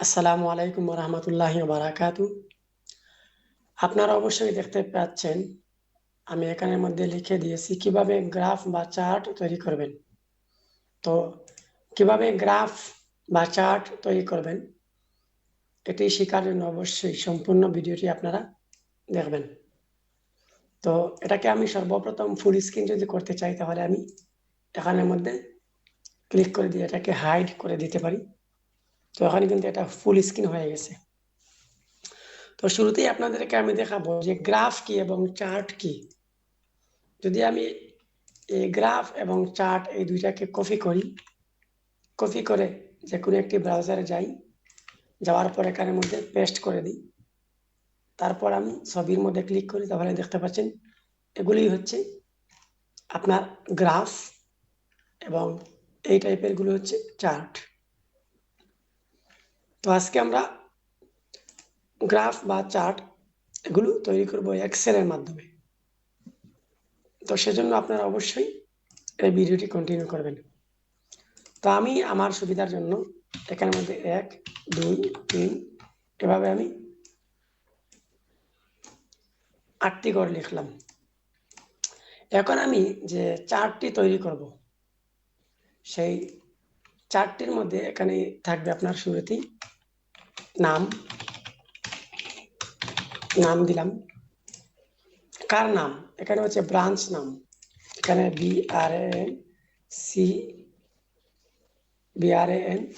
আসসালামু আলাইকুম ওয়া রাহমাতুল্লাহি ওয়া বারাকাতুহু। আপনারা অবশ্যই দেখতে পাচ্ছেন, আমি এখানের মধ্যে লিখে দিয়েছি কিভাবে গ্রাফ বা চার্ট তৈরি করবেন। তো কিভাবে গ্রাফ বা চার্ট তৈরি করবেন, এটি শেখার জন্য অবশ্যই সম্পূর্ণ ভিডিওটি আপনারা দেখবেন। তো এটাকে আমি সর্বপ্রথম ফুল স্ক্রিন যদি করতে চাই, তাহলে আমি এখানের মধ্যে ক্লিক করে দিয়ে এটাকে হাইড করে দিতে পারি। তো এখানে কিন্তু এটা ফুল স্ক্রিন হয়ে গেছে। তো শুরুতেই আপনাদেরকে আমি দেখাবো যে গ্রাফ কি এবং চার্ট কি। যদি আমি এই গ্রাফ এবং চার্ট এই দুইটাকে কপি করে যে কোনো একটি ব্রাউজারে যাই, যাওয়ার পর এখানের মধ্যে পেস্ট করে দিই, তারপর আমি ছবির মধ্যে ক্লিক করি, তাহলে দেখতে পাচ্ছেন এগুলি হচ্ছে আপনার গ্রাফ এবং এই টাইপের গুলো হচ্ছে চার্ট। তো আজকে আমরা গ্রাফ বা চার্ট এগুলো তৈরি করব এক্সেলের মাধ্যমে। তো সেজন্য আপনারা অবশ্যই এই ভিডিওটি কন্টিনিউ করবেন। তো আমি আমার সুবিধার জন্য এখানের মধ্যে 1 2 3 এভাবে আমি 8টি ঘর লিখলাম। এখন আমি যে চার্টটি তৈরি করব, সেই চার্টটির মধ্যে এখানে থাকবে আপনার শুরুতেই নাম দিলাম। কার নাম? এখানে হচ্ছে ব্রাঞ্চ নাম। এখানে BRANC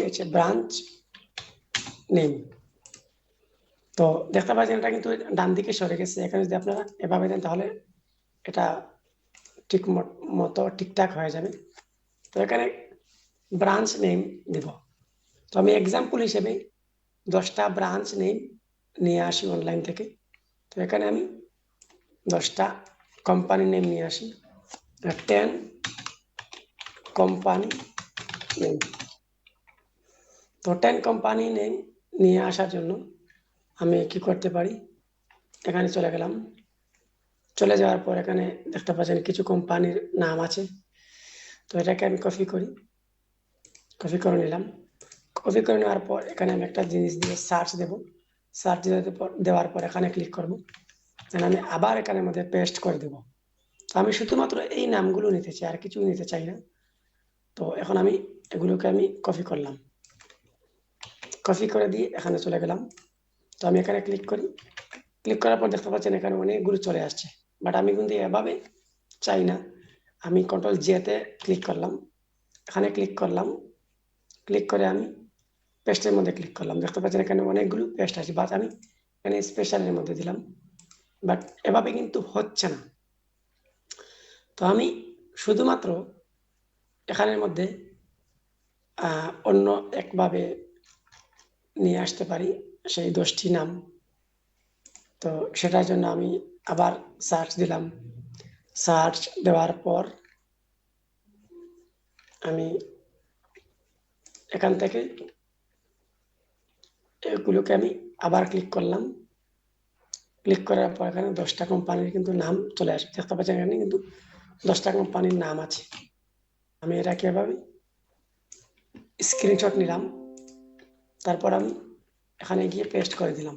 হচ্ছে ব্রাঞ্চ নেম। তো দেখতে পাচ্ছেন এটা কিন্তু ডান দিকে সরে গেছে। এখানে যদি আপনারা এভাবে দেন, তাহলে এটা ঠিক মতো ঠিকঠাক হয়ে যাবে। তো এখানে ব্রাঞ্চ নেম দিব। তো আমি এক্সাম্পল হিসেবে 10টা ব্রাঞ্চ নেম নিয়ে আসি অনলাইন থেকে। তো এখানে আমি 10টা কোম্পানি নেম নিয়ে আসি, 10 কোম্পানি নেম। তো 10 কোম্পানি নেম নিয়ে আসার জন্য আমি কি করতে পারি, এখানে চলে গেলাম। চলে যাওয়ার পর এখানে দেখতে পাচ্ছেন কিছু কোম্পানির নাম আছে। তো এটাকে আমি কপি করে নিলাম। কপি করে নেওয়ার পর এখানে আমি একটা জিনিস দিয়ে সার্চ দেব। সার্চ দেওয়ার পর এখানে ক্লিক করব। আমি আবার এখানের মধ্যে পেস্ট করে দেব। তো আমি শুধুমাত্র এই নামগুলো নিতে চাই, আর কিছু নিতে চাই না। তো এখন আমি এগুলোকে আমি কপি করলাম। কপি করে দিয়ে এখানে চলে গেলাম। তো আমি এখানে ক্লিক করি। ক্লিক করার পর দেখতে পাচ্ছেন এখানে অনেকগুলো চলে আসছে। বাট আমি কিন্তু এভাবে চাই না। আমি কন্ট্রোল জেতে ক্লিক করলাম। এখানে ক্লিক করলাম। ক্লিক করে আমি পেস্টের মধ্যে ক্লিক করলাম। দেখতে পাচ্ছেন এখানে অনেকগুলো পেস্ট আছে, বাট আমি এখানে স্পেশালের মধ্যে দিলাম। বাট এভাবে কিন্তু হচ্ছে না। তো আমি শুধুমাত্র এখানের মধ্যে অন্য একভাবে নিয়ে আসতে পারি সেই 10টি নাম। তো সেটার জন্য আমি আবার সার্চ দিলাম। সার্চ দেওয়ার পর আমি এখান থেকে এগুলোকে আমি আবার ক্লিক করলাম। ক্লিক করার পর এখানে 10টা কোম্পানির কিন্তু নাম চলে আসবে। দেখতে পাচ্ছেন এখানে কিন্তু 10টা কোম্পানির নাম আছে। আমি এটাকে এভাবে স্ক্রিনশট নিলাম। তারপর আমি এখানে গিয়ে পেস্ট করে দিলাম।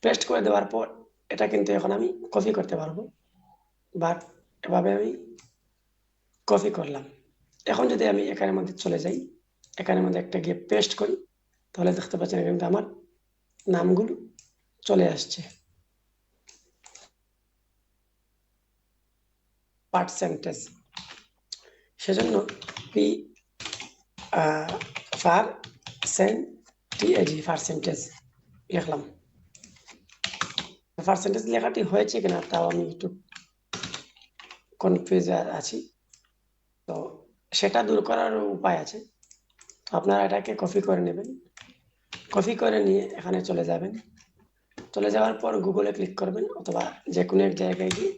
পেস্ট করে দেওয়ার পর এটা কিন্তু এখন আমি কপি করতে পারবো। বাট এভাবে আমি কপি করলাম। এখন যদি আমি এখানের মধ্যে চলে যাই, এখানের মধ্যে একটা গিয়ে পেস্ট করি, তাহলে দেখতে পাচ্ছেন কিন্তু আমার নামগুলো চলে আসছে। পার্সেন্টেজ, সেজন্য পি পার্সেন্টেজ লিখলাম। পার্সেন্টেজ লেখাটি হয়েছে কিনা তাও আমি একটু কনফিউজ আছি। তো সেটা দূর করার উপায় আছে। তো আপনারা এটাকে কপি করে নেবেন। কপি করে নিয়ে এখানে চলে যাবেন। চলে যাওয়ার পর গুগলে ক্লিক করবেন, অথবা যে কোনো এক জায়গায় গিয়ে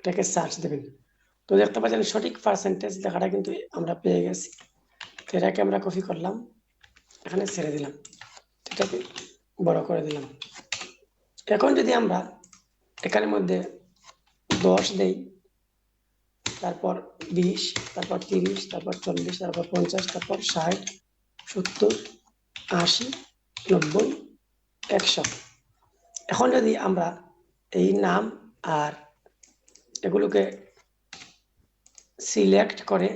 এটাকে সার্চ দেবেন। তো দেখতে পাচ্ছেন সঠিক পার্সেন্টেজ লেখাটা কিন্তু আমরা পেয়ে গেছি। তো এটাকে আমরা কপি করলাম, এখানে ছেড়ে দিলাম, এটাকে বড় করে দিলাম। এখন যদি আমরা এখানের মধ্যে 10 দেই, তারপর 20, তারপর 30, তারপর 40, তারপর 50, তারপর 60, 70, 80, 90, 100। এখন যদি আমরা এই নাম আর এগুলোকে সিলেক্ট করে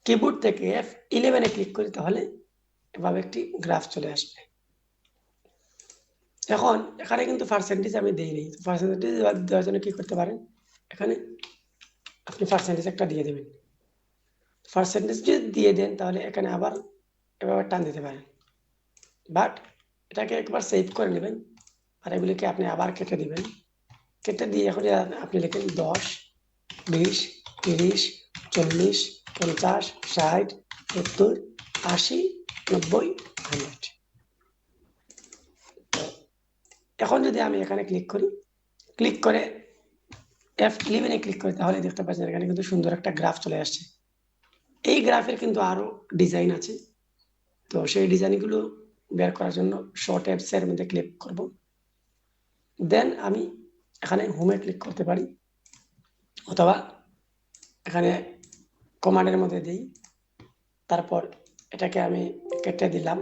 কিবোর্ড থেকে F11 ক্লিক করি, তাহলে এভাবে একটি গ্রাফ চলে আসবে। এখন এখানে কিন্তু পার্সেন্টেজ আমি দেইনি। পার্সেন্টেজ দেওয়ার জন্য কি করতে পারেন, এখানে আপনি পার্সেন্টেজ একটা দিয়ে দেবেন। পার্সেন্টেজ যদি দিয়ে দেন তাহলে এখানে আবার এভাবে টান দিতে পারেন, বাট এটাকে একবার সেভ করে নেবেন আর এগুলিকে আপনি আবার কেটে দিবেন। কেটে দিয়ে এখন আপনি লিখেন 10, 20, 30, 40, 50, 60, 70, 80, 90, 100। এখন যদি আমি এখানে ক্লিক করি, ক্লিক করে F11 ক্লিক করি, তাহলে দেখতে পাচ্ছেন এখানে কিন্তু সুন্দর একটা গ্রাফ চলে আসছে। এই গ্রাফের কিন্তু আরো ডিজাইন আছে, তো সেই ডিজাইনগুলো বের করার জন্য শর্ট অ্যাপস এর মধ্যে ক্লিক করব। দেন আমি এখানে হোমে ক্লিক করতে পারি, অথবা এখানে কমান্ডের মধ্যে দিই, তারপর এটাকে আমি কেটে দিলাম।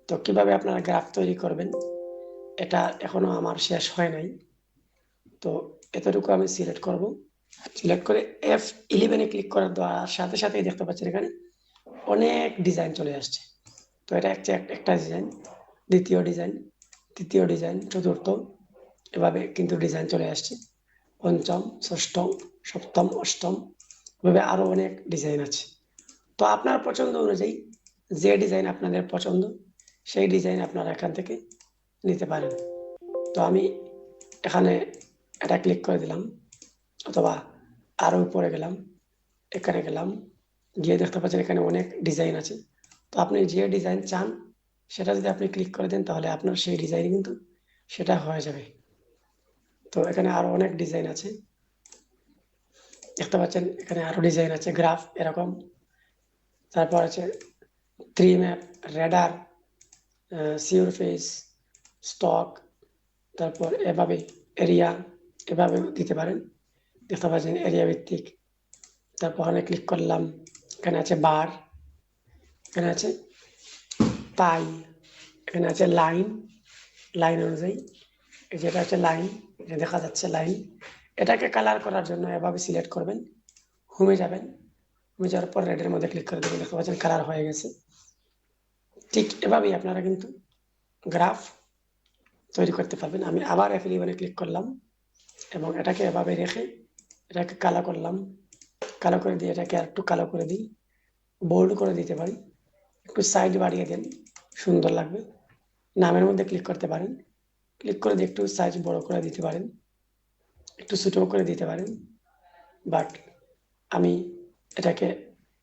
তো কিভাবে আপনারা গ্রাফ তৈরি করবেন এটা এখনো আমার শেষ হয় নাই। তো এতটুকু আমি সিলেক্ট করব, সিলেক্ট করে F11 ক্লিক করার সাথে সাথেই দেখতে পাচ্ছেন এখানে অনেক ডিজাইন চলে আসছে। তো এটা একটা ডিজাইন, দ্বিতীয় ডিজাইন, তৃতীয় ডিজাইন, চতুর্থ, এভাবে কিন্তু ডিজাইন চলে আসছে। পঞ্চম, ষষ্ঠ, সপ্তম, অষ্টম, এভাবে আরো অনেক ডিজাইন আছে। তো আপনার পছন্দ অনুযায়ী যে ডিজাইন আপনাদের পছন্দ সেই ডিজাইন আপনারা এখান থেকে নিতে পারেন। তো আমি এখানে এটা ক্লিক করে দিলাম, অথবা আরো উপরে গেলাম, এখানে গেলাম, গিয়ে দেখতে পাচ্ছেন এখানে অনেক ডিজাইন আছে। তো আপনি যে ডিজাইন চান সেটা যদি আপনি ক্লিক করে দেন তাহলে আপনার সেই ডিজাইন কিন্তু সেটা হয়ে যাবে। তো এখানে আরো অনেক ডিজাইন আছে, দেখতে পাচ্ছেন এখানে আরো ডিজাইন আছে, গ্রাফ এরকম, তারপর আছে 3 map, radar, surface, stock, তারপর এভাবে এরিয়া, এভাবে দিতে পারেন। দেখতে পাচ্ছেন এরিয়া ভিত্তিক। তারপর আমি ক্লিক করলাম, এখানে আছে বার, এখানে আছে পাই, এখানে আছে লাইন, লাইন অনুযায়ী যেটা হচ্ছে লাইন, এটা দেখা যাচ্ছে লাইন। এটাকে কালার করার জন্য এভাবে সিলেক্ট করবেন, হোমে যাবেন, হোমে যাওয়ার পর রেডের মধ্যে ক্লিক করে দেবেন, দেখতে পাচ্ছেন কালার হয়ে গেছে। ঠিক এভাবেই আপনারা কিন্তু গ্রাফ তৈরি করতে পারবেন। আমি আবার F11 ক্লিক করলাম এবং এটাকে এভাবে রেখে এটাকে কালো করলাম, কালো করে দিয়ে এটাকে একটু কালো করে দিই, বোল্ড করে দিতে পারি, একটু সাইড বাড়িয়ে দেন, সুন্দর লাগবে। নামের মধ্যে ক্লিক করতে পারেন, ক্লিক করে দিয়ে একটু সাইজ বড় করে দিতে পারেন, একটু ছোট করে দিতে পারেন, বাট আমি এটাকে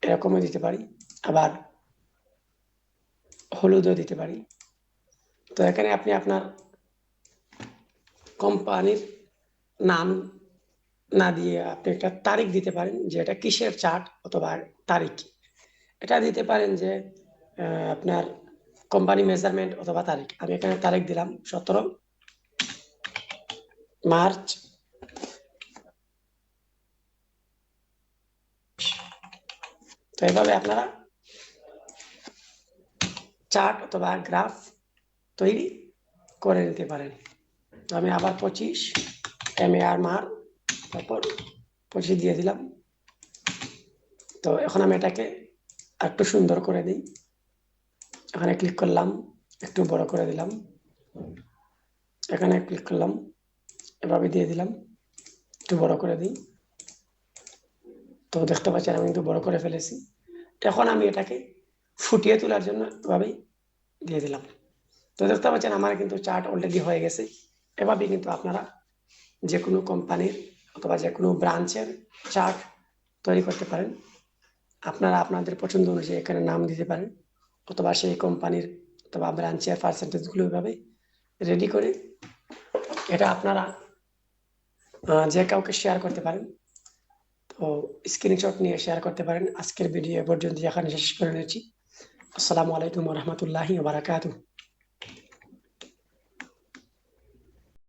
এরকমও দিতে পারি, আবার হলুদও দিতে পারি। তো এখানে আপনি আপনার কোম্পানির নাম না দিয়ে আপনি একটা তারিখ দিতে পারেন, যে এটা কিসের চার্ট, অথবা তারিখ এটা দিতে পারেন, যে আপনার কোম্পানি মেজারমেন্ট অথবা তারিখ। আমি এখানে তারিখ দিলাম 17 মার্চ। তো এইভাবে আপনারা চার্ট অথবা গ্রাফ তৈরি করে নিতে পারেন। তো আমি আবার 25 MAR মার, তারপর 25 দিয়ে দিলাম। তো এখন আমি এটাকে একটু সুন্দর করে দিই, এখানে ক্লিক করলাম, একটু বড় করে দিলাম, এখানে ক্লিক করলাম, এভাবে দিয়ে দিলাম, একটু বড় করে দিই। তো দেখতে পাচ্ছেন আমি কিন্তু বড় করে ফেলেছি। এখন আমি এটাকে ফুটিয়ে তোলার জন্য এভাবেই দিয়ে দিলাম। তো দেখতে পাচ্ছেন আমার কিন্তু চার্ট অলরেডি হয়ে গেছে। এভাবেই কিন্তু আপনারা যে কোনো কোম্পানির অথবা যে কোনো ব্রাঞ্চের চার্ট তৈরি করতে পারেন। আপনারা আপনাদের পছন্দ অনুযায়ী এখানে নাম দিতে পারেন, অথবা সেই কোম্পানির অথবা ব্রাঞ্চের পার্সেন্টেজগুলো এভাবে রেডি করে এটা আপনারা যে কাউকে শেয়ার করতে পারেন। তো স্ক্রিনশট নিয়ে শেয়ার করতে পারেন। আজকের ভিডিও পর্যন্ত এখানে শেষ করে নিচ্ছি। আসসালামু আলাইকুম ওয়া রাহমাতুল্লাহি ওয়া বারাকাতুহু।